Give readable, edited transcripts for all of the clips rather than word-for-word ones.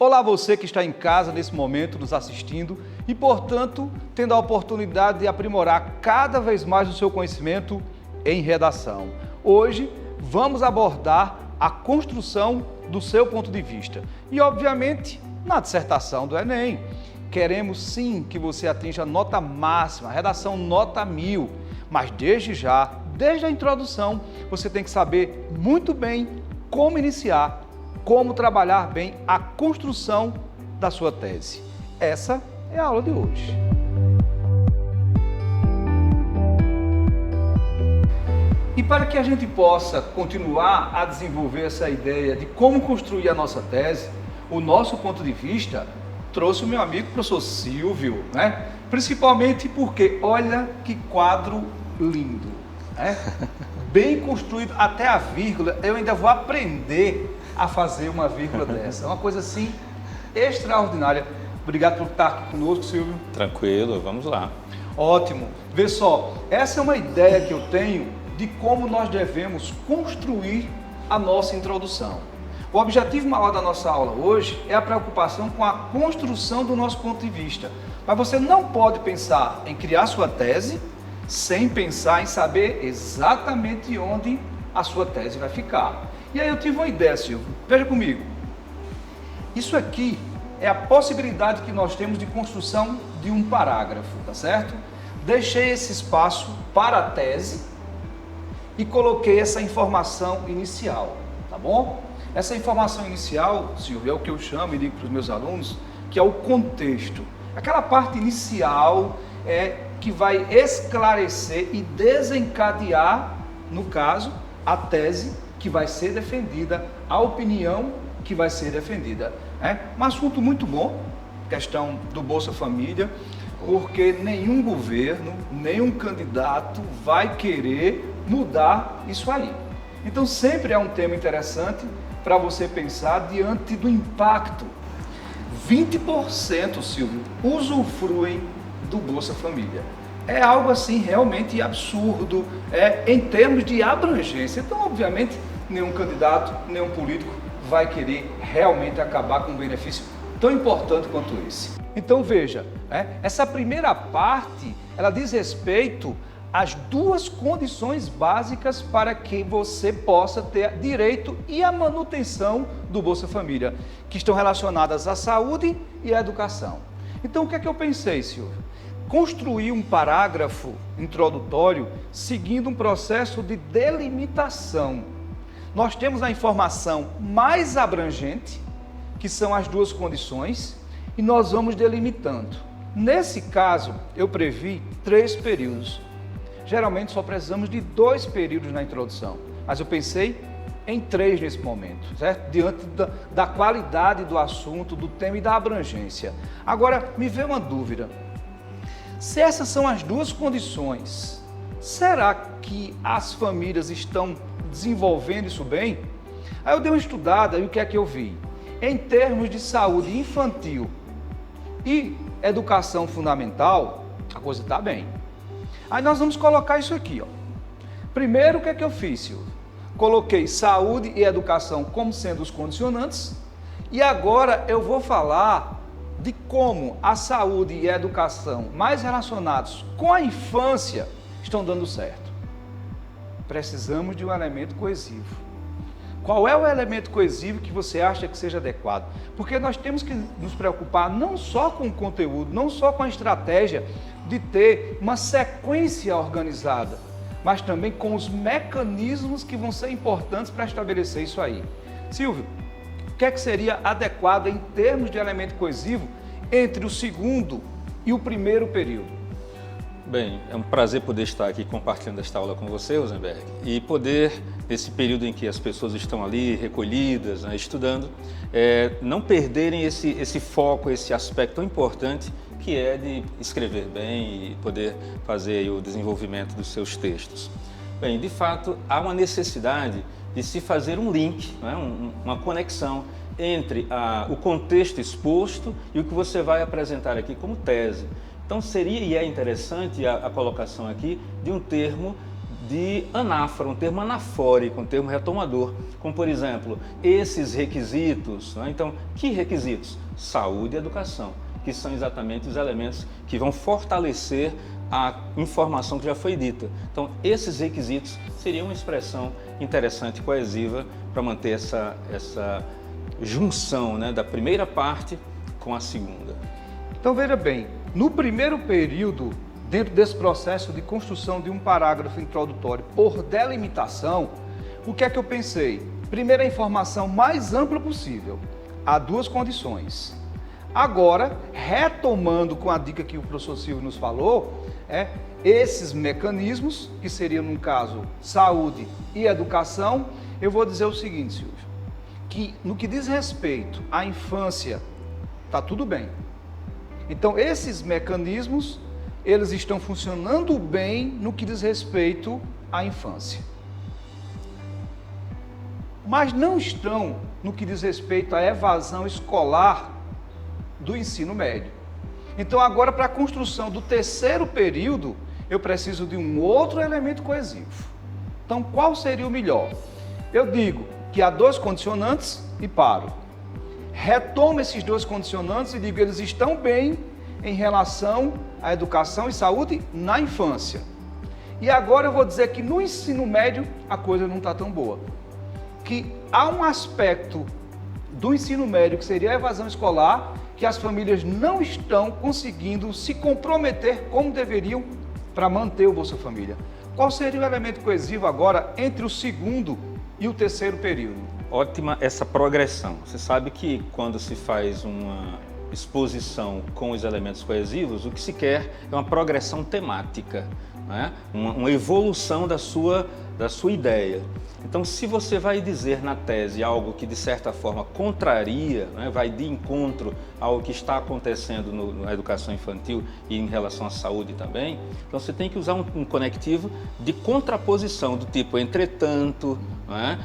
Olá você que está em casa nesse momento nos assistindo e, portanto, tendo a oportunidade de aprimorar cada vez mais o seu conhecimento em redação. Hoje vamos abordar a construção do seu ponto de vista e, obviamente, na dissertação do Enem. Queremos sim que você atinja a nota máxima, redação nota 1000, mas desde a introdução, você tem que saber muito bem como iniciar, como trabalhar bem a construção da sua tese. Essa é a aula de hoje. E para que a gente possa continuar a desenvolver essa ideia de como construir a nossa tese, o nosso ponto de vista, trouxe o meu amigo professor Silvio, né? Principalmente porque olha que quadro lindo, né? Bem construído, até a vírgula, eu ainda vou aprender a fazer uma vírgula dessa. É uma coisa assim extraordinária. Obrigado por estar aqui conosco, Silvio. Tranquilo, vamos lá. Ótimo. Vê só, essa é uma ideia que eu tenho de como nós devemos construir a nossa introdução. O objetivo maior da nossa aula hoje é a preocupação com a construção do nosso ponto de vista. Mas você não pode pensar em criar sua tese sem pensar em saber exatamente onde a sua tese vai ficar. E aí eu tive uma ideia, Silvio. Veja comigo. Isso aqui é a possibilidade que nós temos de construção de um parágrafo, tá certo? Deixei esse espaço para a tese e coloquei essa informação inicial, tá bom? Essa informação inicial, Silvio, é o que eu chamo e digo para os meus alunos, que é o contexto. Aquela parte inicial que vai esclarecer e desencadear, no caso, a tese que vai ser defendida, a opinião que vai ser defendida. É um assunto muito bom, questão do Bolsa Família, porque nenhum governo, nenhum candidato vai querer mudar isso aí. Então sempre é um tema interessante para você pensar diante do impacto. 20%, Silvio, usufruem do Bolsa Família. É algo assim realmente absurdo, em termos de abrangência. Então, obviamente, nenhum candidato, nenhum político vai querer realmente acabar com um benefício tão importante quanto esse. Então veja, essa primeira parte, ela diz respeito às duas condições básicas para que você possa ter direito e a manutenção do Bolsa Família, que estão relacionadas à saúde e à educação. Então o que é que eu pensei, Silvio? Construir um parágrafo introdutório seguindo um processo de delimitação. Nós temos a informação mais abrangente, que são as duas condições, e nós vamos delimitando. Nesse caso, eu previ 3 períodos. Geralmente só precisamos de 2 períodos na introdução, mas eu pensei em 3 nesse momento, certo? Diante da qualidade do assunto, do tema e da abrangência. Agora, me veio uma dúvida. Se essas são as duas condições, será que as famílias estão desenvolvendo isso bem? Aí eu dei uma estudada e o que é que eu vi? Em termos de saúde infantil e educação fundamental, a coisa está bem. Aí nós vamos colocar isso aqui, ó. Primeiro, o que é que eu fiz, Silvio? Coloquei saúde e educação como sendo os condicionantes e agora eu vou falar de como a saúde e a educação mais relacionados com a infância estão dando certo. Precisamos de um elemento coesivo. Qual é o elemento coesivo que você acha que seja adequado? Porque nós temos que nos preocupar não só com o conteúdo, não só com a estratégia de ter uma sequência organizada, mas também com os mecanismos que vão ser importantes para estabelecer isso aí. Silvio, o que é que seria adequado em termos de elemento coesivo entre o segundo e o primeiro período? Bem, é um prazer poder estar aqui compartilhando esta aula com você, Rosenberg, e poder, nesse período em que as pessoas estão ali recolhidas, né, estudando, não perderem esse foco, esse aspecto tão importante que é de escrever bem e poder fazer aí o desenvolvimento dos seus textos. Bem, de fato, há uma necessidade de se fazer um link, né, uma conexão entre o contexto exposto e o que você vai apresentar aqui como tese. Então seria e é interessante a colocação aqui de um termo de anáfora, um termo anafórico, um termo retomador, como por exemplo, esses requisitos, né? Então, que requisitos? Saúde e educação, que são exatamente os elementos que vão fortalecer a informação que já foi dita. Então, esses requisitos seriam uma expressão interessante e coesiva para manter essa junção, né, da primeira parte com a segunda. Então, veja bem, no primeiro período, dentro desse processo de construção de um parágrafo introdutório por delimitação, o que é que eu pensei? Primeiro, a informação mais ampla possível. Há duas condições. Agora, retomando com a dica que o professor Silvio nos falou, esses mecanismos, que seriam, no caso, saúde e educação, eu vou dizer o seguinte, Silvio, que no que diz respeito à infância, está tudo bem. Então, esses mecanismos, eles estão funcionando bem no que diz respeito à infância. Mas não estão no que diz respeito à evasão escolar do ensino médio. Então, agora, para a construção do terceiro período, eu preciso de um outro elemento coesivo. Então, qual seria o melhor? Eu digo que há dois condicionantes e paro. Retomo esses dois condicionantes e digo que eles estão bem em relação à educação e saúde na infância. E agora eu vou dizer que no ensino médio a coisa não está tão boa. Que há um aspecto do ensino médio que seria a evasão escolar, que as famílias não estão conseguindo se comprometer como deveriam para manter o Bolsa Família. Qual seria o elemento coesivo agora entre o segundo e o terceiro período? Ótima essa progressão. Você sabe que quando se faz uma exposição com os elementos coesivos, o que se quer é uma progressão temática, né? Uma evolução da sua ideia. Então, se você vai dizer na tese algo que de certa forma contraria, né, vai de encontro ao que está acontecendo na educação infantil e em relação à saúde também, então você tem que usar um conectivo de contraposição do tipo entretanto, né?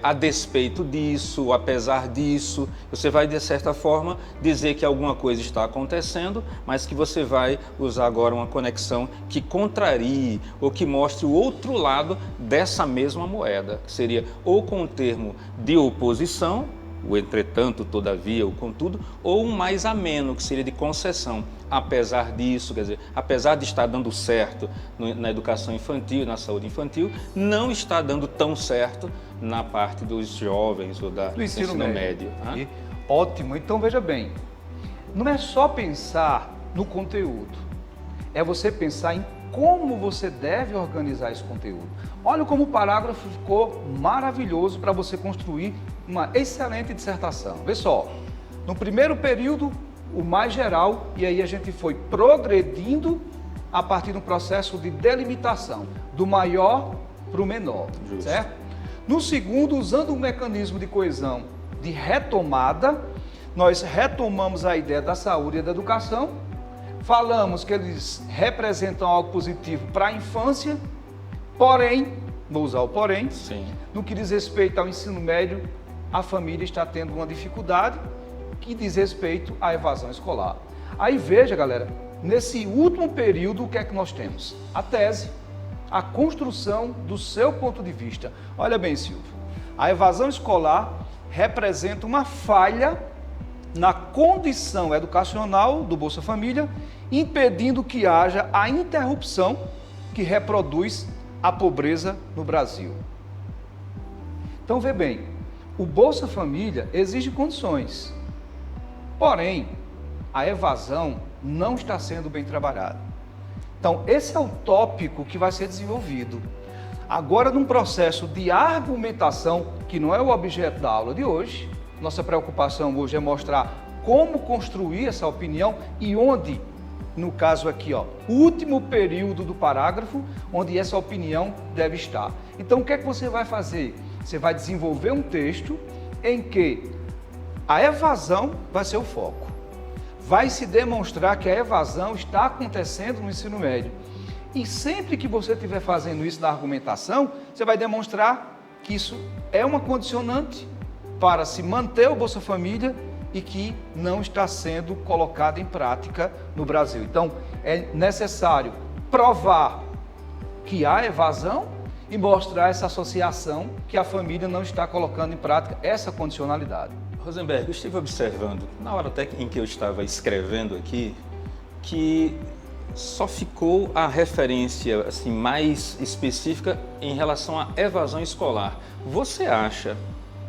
A despeito disso, apesar disso, você vai de certa forma dizer que alguma coisa está acontecendo, mas que você vai usar agora uma conexão que contrarie ou que mostre o outro lado dessa mesma moeda, que seria ou com o termo de oposição, o entretanto, todavia, o contudo, ou um mais ameno, que seria de concessão. Apesar disso, quer dizer, apesar de estar dando certo na educação infantil, na saúde infantil, não está dando tão certo na parte dos jovens ou do ensino médio. Né? Ótimo, então veja bem, não é só pensar no conteúdo, é você pensar em como você deve organizar esse conteúdo. Olha como o parágrafo ficou maravilhoso para você construir uma excelente dissertação. Vê só, no primeiro período, o mais geral, e aí a gente foi progredindo a partir de um processo de delimitação, do maior para o menor, certo? No segundo, usando um mecanismo de coesão de retomada, nós retomamos a ideia da saúde e da educação, falamos que eles representam algo positivo para a infância, porém, vou usar o porém, sim, no que diz respeito ao ensino médio, a família está tendo uma dificuldade que diz respeito à evasão escolar. Aí veja, galera, nesse último período, o que é que nós temos? A tese, a construção do seu ponto de vista. Olha bem, Silvio, a evasão escolar representa uma falha na condição educacional do Bolsa Família, impedindo que haja a interrupção que reproduz a pobreza no Brasil. Então, vê bem, o Bolsa Família exige condições, porém, a evasão não está sendo bem trabalhada. Então, esse é o tópico que vai ser desenvolvido. Agora, num processo de argumentação, que não é o objeto da aula de hoje, nossa preocupação hoje é mostrar como construir essa opinião e onde, no caso aqui, ó, o último período do parágrafo, onde essa opinião deve estar. Então, o que é que você vai fazer? Você vai desenvolver um texto em que a evasão vai ser o foco. Vai se demonstrar que a evasão está acontecendo no ensino médio. E sempre que você estiver fazendo isso na argumentação, você vai demonstrar que isso é uma condicionante para se manter o Bolsa Família e que não está sendo colocado em prática no Brasil. Então, é necessário provar que há evasão e mostrar essa associação que a família não está colocando em prática, essa condicionalidade. Rosenberg, eu estive observando, na hora até em que eu estava escrevendo aqui, que só ficou a referência assim, mais específica em relação à evasão escolar. Você acha,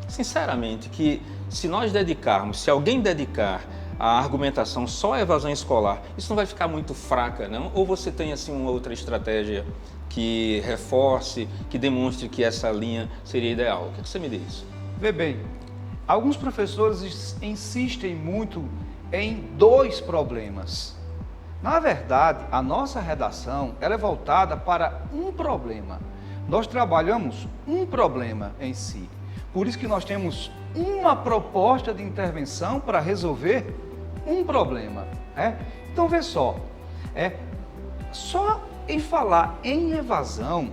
sinceramente, que se nós dedicarmos, se alguém dedicar a argumentação só à evasão escolar, isso não vai ficar muito fraca, não? Ou você tem assim uma outra estratégia que reforce, que demonstre que essa linha seria ideal? O que você me diz? Vê bem, alguns professores insistem muito em dois problemas. Na verdade, a nossa redação ela é voltada para um problema. Nós trabalhamos um problema em si. Por isso que nós temos uma proposta de intervenção para resolver um problema. Então, vê só. Só em falar em evasão,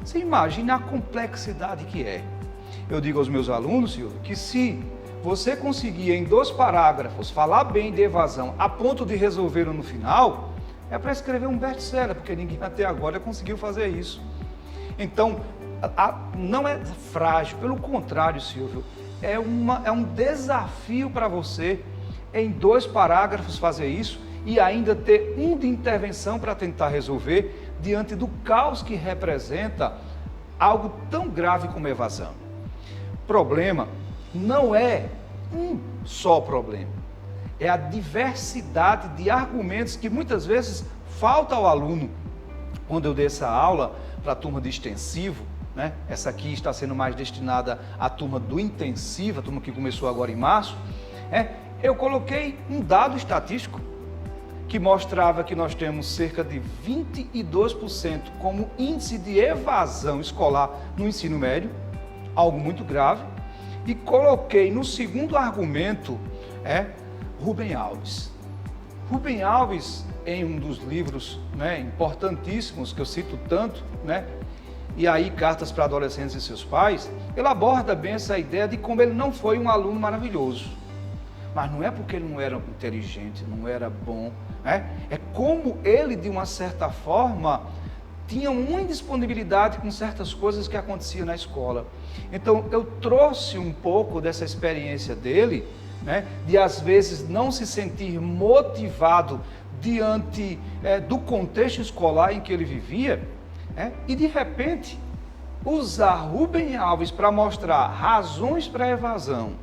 você imagina a complexidade que é. Eu digo aos meus alunos, Silvio, que se você conseguir em 2 parágrafos falar bem de evasão a ponto de resolvê-lo no final, é para escrever um best-seller, porque ninguém até agora conseguiu fazer isso. Então, não é frágil, pelo contrário, Silvio, é um desafio para você em 2 parágrafos fazer isso e ainda ter um de intervenção para tentar resolver diante do caos que representa algo tão grave como evasão. Problema não é um só problema, é a diversidade de argumentos que muitas vezes falta ao aluno. Quando eu dei essa aula para a turma de extensivo, essa aqui está sendo mais destinada à turma do intensivo, a turma que começou agora em março, eu coloquei um dado estatístico que mostrava que nós temos cerca de 22% como índice de evasão escolar no ensino médio, algo muito grave, e coloquei no segundo argumento Rubem Alves. Rubem Alves, em um dos livros importantíssimos que eu cito tanto, e aí Cartas para Adolescentes e Seus Pais, ele aborda bem essa ideia de como ele não foi um aluno maravilhoso. Mas não é porque ele não era inteligente, não era bom, é como ele, de uma certa forma, tinha uma indisponibilidade com certas coisas que aconteciam na escola. Então, eu trouxe um pouco dessa experiência dele, de às vezes não se sentir motivado diante do contexto escolar em que ele vivia, e de repente usar Rubem Alves para mostrar razões para a evasão,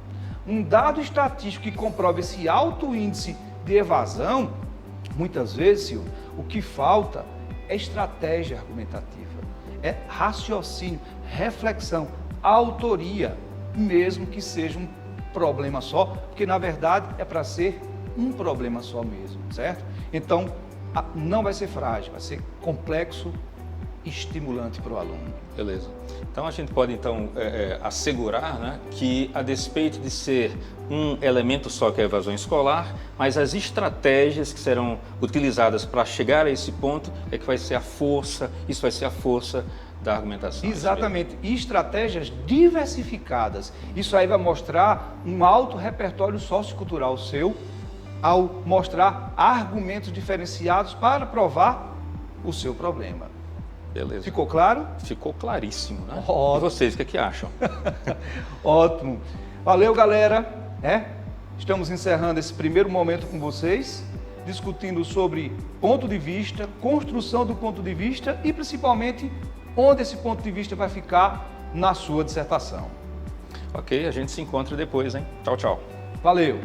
um dado estatístico que comprova esse alto índice de evasão. Muitas vezes, Silvio, o que falta é estratégia argumentativa, é raciocínio, reflexão, autoria, mesmo que seja um problema só, porque na verdade é para ser um problema só mesmo, certo? Então, não vai ser frágil, vai ser complexo, estimulante para o aluno. Beleza. Então a gente pode assegurar que a despeito de ser um elemento só que é a evasão escolar, mas as estratégias que serão utilizadas para chegar a esse ponto é que vai ser a força, isso vai ser a força da argumentação. Exatamente, e estratégias diversificadas. Isso aí vai mostrar um alto repertório sociocultural seu, ao mostrar argumentos diferenciados para provar o seu problema. Beleza. Ficou claro? Ficou claríssimo, né? Ótimo. E vocês, o que acham? Ótimo. Valeu, galera. Estamos encerrando esse primeiro momento com vocês, discutindo sobre ponto de vista, construção do ponto de vista e principalmente onde esse ponto de vista vai ficar na sua dissertação. Ok, a gente se encontra depois, hein? Tchau, tchau. Valeu.